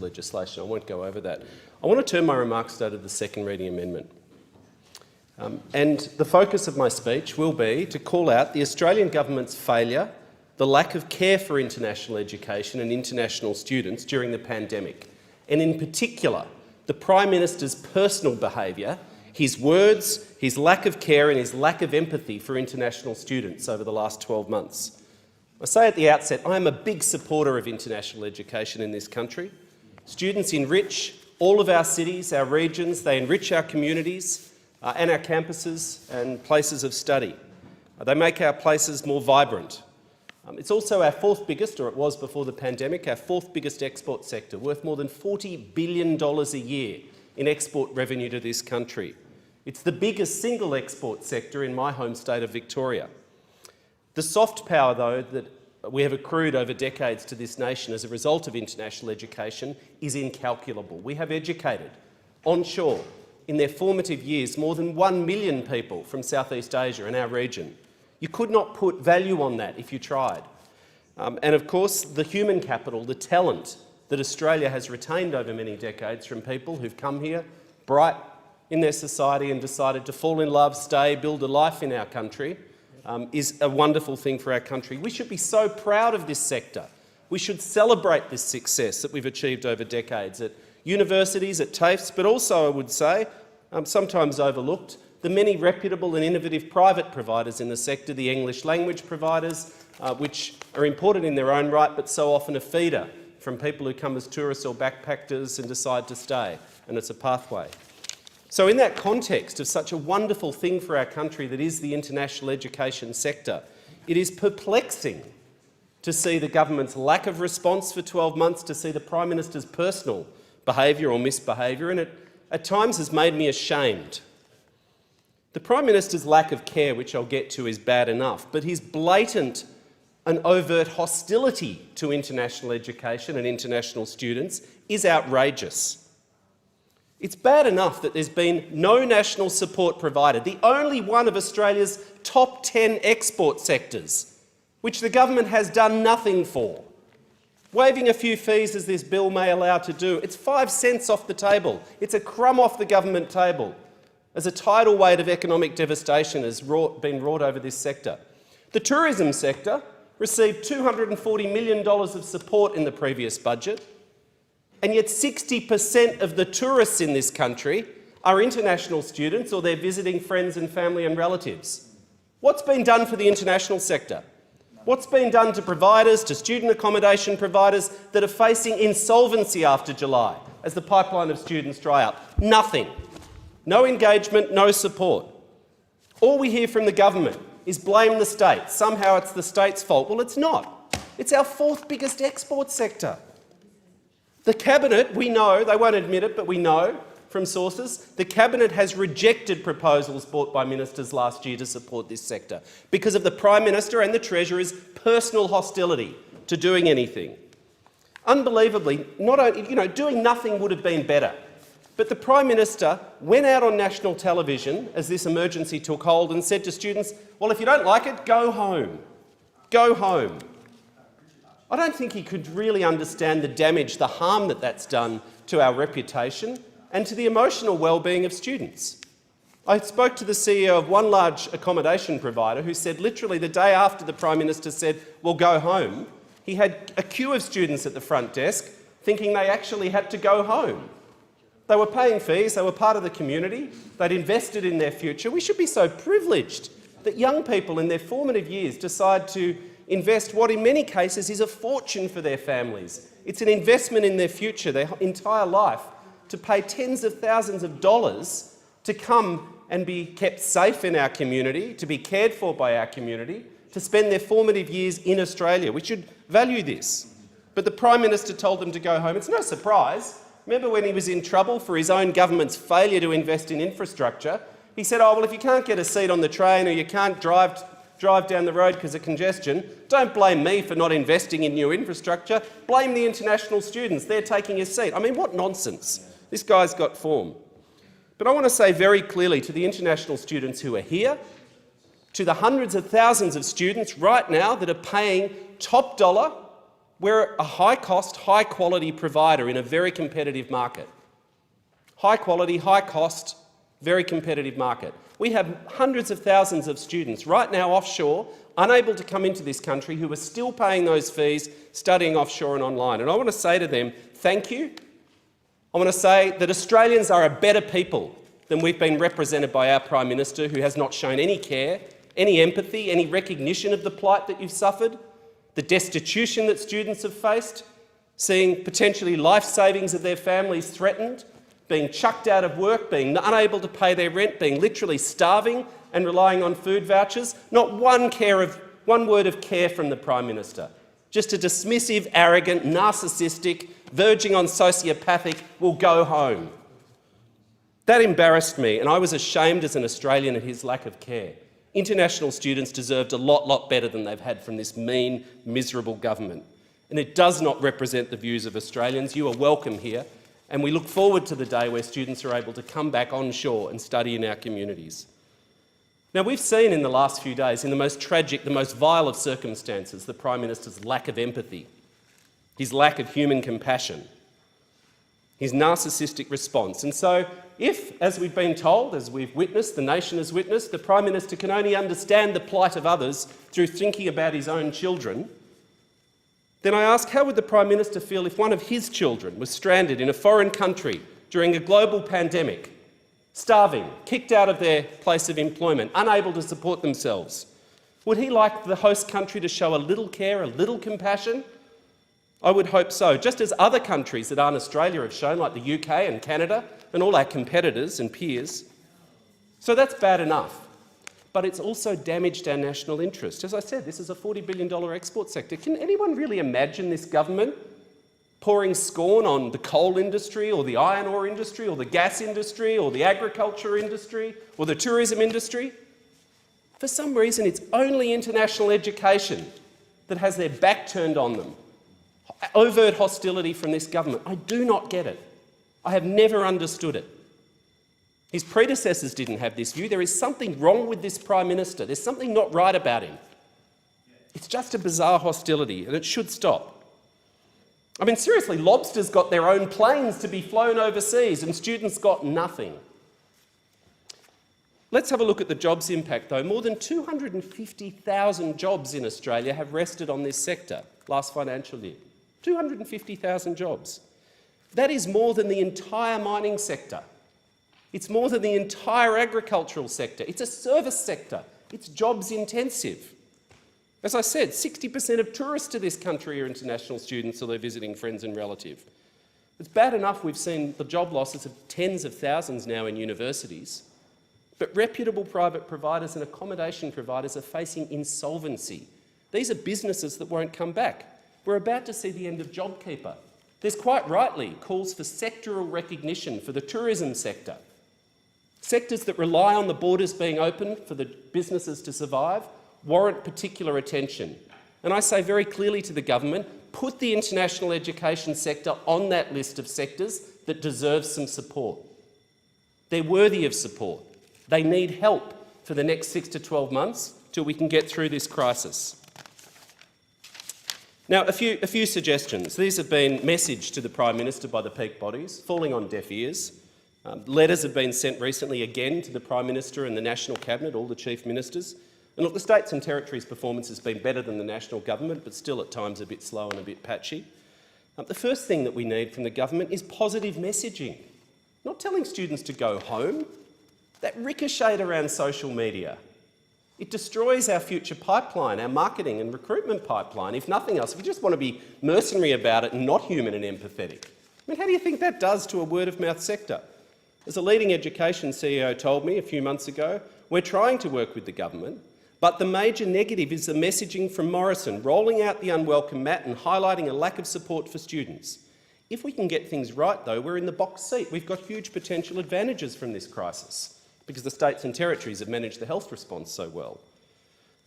of legislation. I won't go over that. I want to turn my remarks though to the second reading amendment. And the focus of my speech will be to call out the Australian government's failure, the lack of care for international education and international students during the pandemic, and in particular, the Prime Minister's personal behaviour, his words, his lack of care and his lack of empathy for international students over the last 12 months. I say at the outset, I am a big supporter of international education in this country. Students enrich all of our cities, our regions, they enrich our communities and our campuses and places of study. They make our places more vibrant. It's also our fourth biggest, or it was before the pandemic, our fourth biggest export sector, worth more than $40 billion a year in export revenue to this country. It's the biggest single export sector in my home state of Victoria. The soft power, though, that we have accrued over decades to this nation as a result of international education is incalculable. We have educated, onshore, in their formative years, more than 1 million people from Southeast Asia and our region. You could not put value on that if you tried. And of course, the human capital, the talent that Australia has retained over many decades from people who've come here, bright in their society and decided to fall in love, stay, build a life in our country, is a wonderful thing for our country. We should be so proud of this sector. We should celebrate this success that we've achieved over decades at universities, at TAFEs, but also, I would say, sometimes overlooked, the many reputable and innovative private providers in the sector, the English language providers, which are important in their own right, but so often a feeder from people who come as tourists or backpackers and decide to stay, and it's a pathway. So in that context of such a wonderful thing for our country that is the international education sector, it is perplexing to see the government's lack of response for 12 months, to see the Prime Minister's personal behaviour or misbehaviour, and it at times has made me ashamed. The Prime Minister's lack of care, which I'll get to, is bad enough, but his blatant and overt hostility to international education and international students is outrageous. It's bad enough that there's been no national support provided, the only one of Australia's top 10 export sectors, which the government has done nothing for. Waiving a few fees, as this bill may allow to do, it's 5 cents off the table. It's a crumb off the government table as a tidal wave of economic devastation has been wrought over this sector. The tourism sector received $240 million of support in the previous budget, and yet 60% of the tourists in this country are international students or they're visiting friends and family and relatives. What's been done for the international sector? What's been done to providers, to student accommodation providers that are facing insolvency after July as the pipeline of students dry up? Nothing. No engagement, no support. All we hear from the government is blame the state. Somehow it's the state's fault. Well, it's not. It's our fourth biggest export sector. The Cabinet, we know, they won't admit it, but we know from sources, the Cabinet has rejected proposals brought by ministers last year to support this sector because of the Prime Minister and the Treasurer's personal hostility to doing anything. Unbelievably, not only, doing nothing would have been better, but the Prime Minister went out on national television as this emergency took hold and said to students, well, if you don't like it, go home. Go home. I don't think he could really understand the damage, the harm that that's done to our reputation and to the emotional well-being of students. I spoke to the CEO of one large accommodation provider who said literally the day after the Prime Minister said, well, go home, he had a queue of students at the front desk thinking they actually had to go home. They were paying fees, they were part of the community, they'd invested in their future. We should be so privileged that young people in their formative years decide to invest what in many cases is a fortune for their families. It's an investment in their future, their entire life, to pay tens of thousands of dollars to come and be kept safe in our community, to be cared for by our community, to spend their formative years in Australia. We should value this. But the Prime Minister told them to go home. It's no surprise. Remember when he was in trouble for his own government's failure to invest in infrastructure? He said, oh, well, if you can't get a seat on the train or you can't drive down the road because of congestion, don't blame me for not investing in new infrastructure. Blame the international students. They're taking a seat. I mean, what nonsense. This guy's got form. But I want to say very clearly to the international students who are here, to the hundreds of thousands of students right now that are paying top dollar We're a high-cost, high-quality provider in a very competitive market. High-quality, high-cost, very competitive market. We have hundreds of thousands of students right now offshore, unable to come into this country, who are still paying those fees, studying offshore and online. And I want to say to them, thank you. I want to say that Australians are a better people than we've been represented by our Prime Minister, who has not shown any care, any empathy, any recognition of the plight that you've suffered, the destitution that students have faced, seeing potentially life savings of their families threatened, being chucked out of work, being unable to pay their rent, being literally starving and relying on food vouchers. Not one word of care from the Prime Minister. Just a dismissive, arrogant, narcissistic, verging on sociopathic, "we'll go home." That embarrassed me, and I was ashamed as an Australian at his lack of care. International students deserved a lot better than they've had from this mean, miserable government. And it does not represent the views of Australians. You are welcome here, and we look forward to the day where students are able to come back onshore and study in our communities. Now, we've seen in the last few days, in the most tragic, the most vile of circumstances, the Prime Minister's lack of empathy, his lack of human compassion, his narcissistic response. And so if, as we've been told, as we've witnessed, the nation has witnessed, the Prime Minister can only understand the plight of others through thinking about his own children, then I ask, how would the Prime Minister feel if one of his children was stranded in a foreign country during a global pandemic, starving, kicked out of their place of employment, unable to support themselves? Would he like the host country to show a little care, a little compassion? I would hope so, just as other countries that aren't Australia have shown, like the UK and Canada and all our competitors and peers. So that's bad enough. But it's also damaged our national interest. As I said, this is a $40 billion export sector. Can anyone really imagine this government pouring scorn on the coal industry or the iron ore industry or the gas industry or the agriculture industry or the tourism industry? For some reason, it's only international education that has their back turned on them. Overt hostility from this government. I do not get it. I have never understood it. His predecessors didn't have this view. There is something wrong with this Prime Minister. There's something not right about him. It's just a bizarre hostility, and it should stop. I mean, seriously, lobsters got their own planes to be flown overseas, and students got nothing. Let's have a look at the jobs impact, though. More than 250,000 jobs in Australia have rested on this sector last financial year. 250,000 jobs. That is more than the entire mining sector. It's more than the entire agricultural sector. It's a service sector. It's jobs intensive. As I said, 60% of tourists to this country are international students, or they're visiting friends and relatives. It's bad enough we've seen the job losses of tens of thousands now in universities, but reputable private providers and accommodation providers are facing insolvency. These are businesses that won't come back. We're about to see the end of JobKeeper. There's quite rightly calls for sectoral recognition for the tourism sector. Sectors that rely on the borders being open for the businesses to survive warrant particular attention. And I say very clearly to the government, put the international education sector on that list of sectors that deserve some support. They're worthy of support. They need help for the next 6 to 12 months till we can get through this crisis. Now, a few suggestions. These have been messaged to the Prime Minister by the peak bodies, falling on deaf ears. Letters have been sent recently again to the Prime Minister and the National Cabinet, all the Chief Ministers. And look, the states and territories' performance has been better than the national government, but still at times a bit slow and a bit patchy. The first thing that we need from the government is positive messaging. Not telling students to go home. That ricocheted around social media. It destroys our future pipeline, our marketing and recruitment pipeline, if nothing else. If you just want to be mercenary about it and not human and empathetic. I mean, how do you think that does to a word-of-mouth sector? As a leading education CEO told me a few months ago, we're trying to work with the government, but the major negative is the messaging from Morrison, rolling out the unwelcome mat and highlighting a lack of support for students. If we can get things right, though, we're in the box seat. We've got huge potential advantages from this crisis, because the states and territories have managed the health response so well.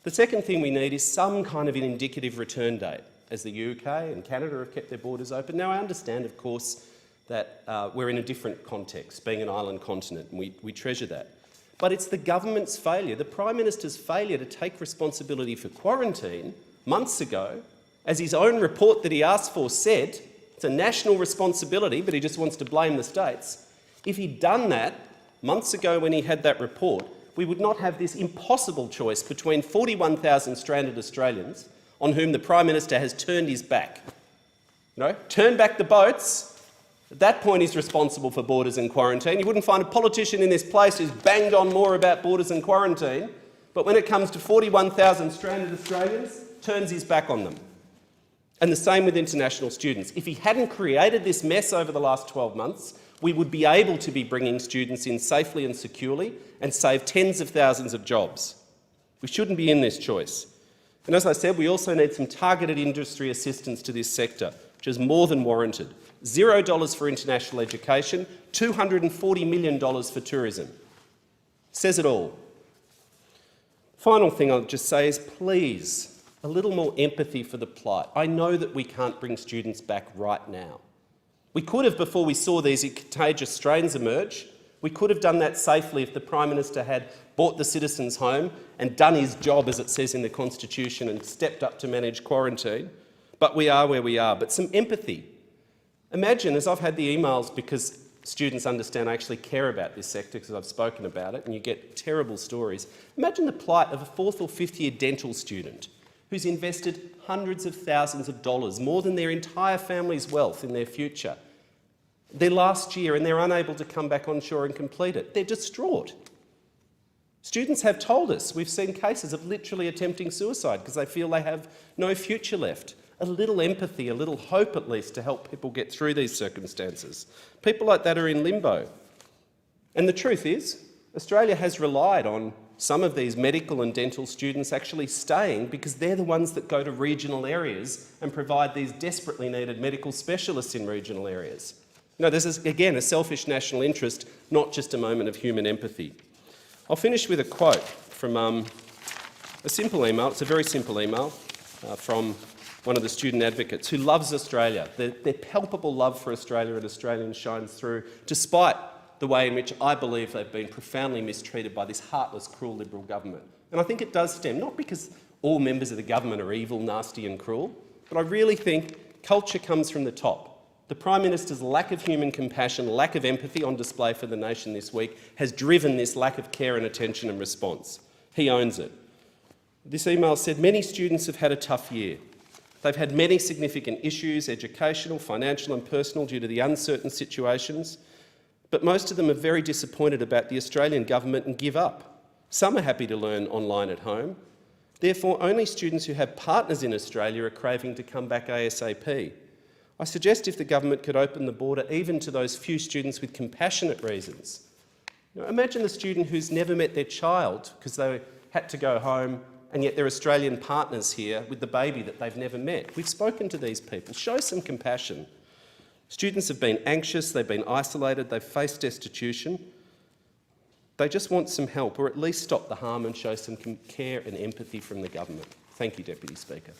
The second thing we need is some kind of an indicative return date, as the UK and Canada have kept their borders open. Now, I understand, of course, that we're in a different context, being an island continent, and we treasure that. But it's the government's failure, the Prime Minister's failure to take responsibility for quarantine months ago as his own report that he asked for said, it's a national responsibility, but he just wants to blame the states. If he'd done that months ago when he had that report, we would not have this impossible choice between 41,000 stranded Australians on whom the Prime Minister has turned his back. Turn back the boats. At that point, he's responsible for borders and quarantine. You wouldn't find a politician in this place who's banged on more about borders and quarantine, but when it comes to 41,000 stranded Australians, turns his back on them. And the same with international students. If he hadn't created this mess over the last 12 months, we would be able to be bringing students in safely and securely and save tens of thousands of jobs. We shouldn't be in this choice. And as I said, we also need some targeted industry assistance to this sector, which is more than warranted. $0 for international education, $240 million for tourism. Says it all. Final thing I'll just say is, please, a little more empathy for the plight. I know that we can't bring students back right now. We could have before we saw these contagious strains emerge. We could have done that safely if the Prime Minister had brought the citizens home and done his job, as it says in the Constitution, and stepped up to manage quarantine. But we are where we are. But some empathy. Imagine, as I've had the emails, because students understand I actually care about this sector because I've spoken about it, and you get terrible stories. Imagine the plight of a 4th or 5th year dental student who's invested hundreds of thousands of dollars, more than their entire family's wealth, in their future. Their last year, and they're unable to come back onshore and complete it. They're distraught. Students have told us, we've seen cases of literally attempting suicide because they feel they have no future left. A little empathy, a little hope at least, to help people get through these circumstances. People like that are in limbo. And the truth is, Australia has relied on some of these medical and dental students actually staying because they're the ones that go to regional areas and provide these desperately needed medical specialists in regional areas. There's, again, a selfish national interest, not just a moment of human empathy. I'll finish with a quote from a simple email. It's a very simple email from one of the student advocates who loves Australia. Their palpable love for Australia and Australians shines through, despite the way in which I believe they've been profoundly mistreated by this heartless, cruel Liberal government. And I think it does stem, not because all members of the government are evil, nasty and cruel, but I really think culture comes from the top. The Prime Minister's lack of human compassion, lack of empathy on display for the nation this week has driven this lack of care and attention and response. He owns it. This email said, many students have had a tough year. They've had many significant issues, educational, financial and personal, due to the uncertain situations, but most of them are very disappointed about the Australian government and give up. Some are happy to learn online at home. Therefore, only students who have partners in Australia are craving to come back ASAP. I suggest if the government could open the border even to those few students with compassionate reasons. Imagine a student who's never met their child because they had to go home, and yet they're Australian partners here with the baby that they've never met. We've spoken to these people. Show some compassion. Students have been anxious, they've been isolated, they've faced destitution. They just want some help, or at least stop the harm and show some care and empathy from the government. Thank you, Deputy Speaker.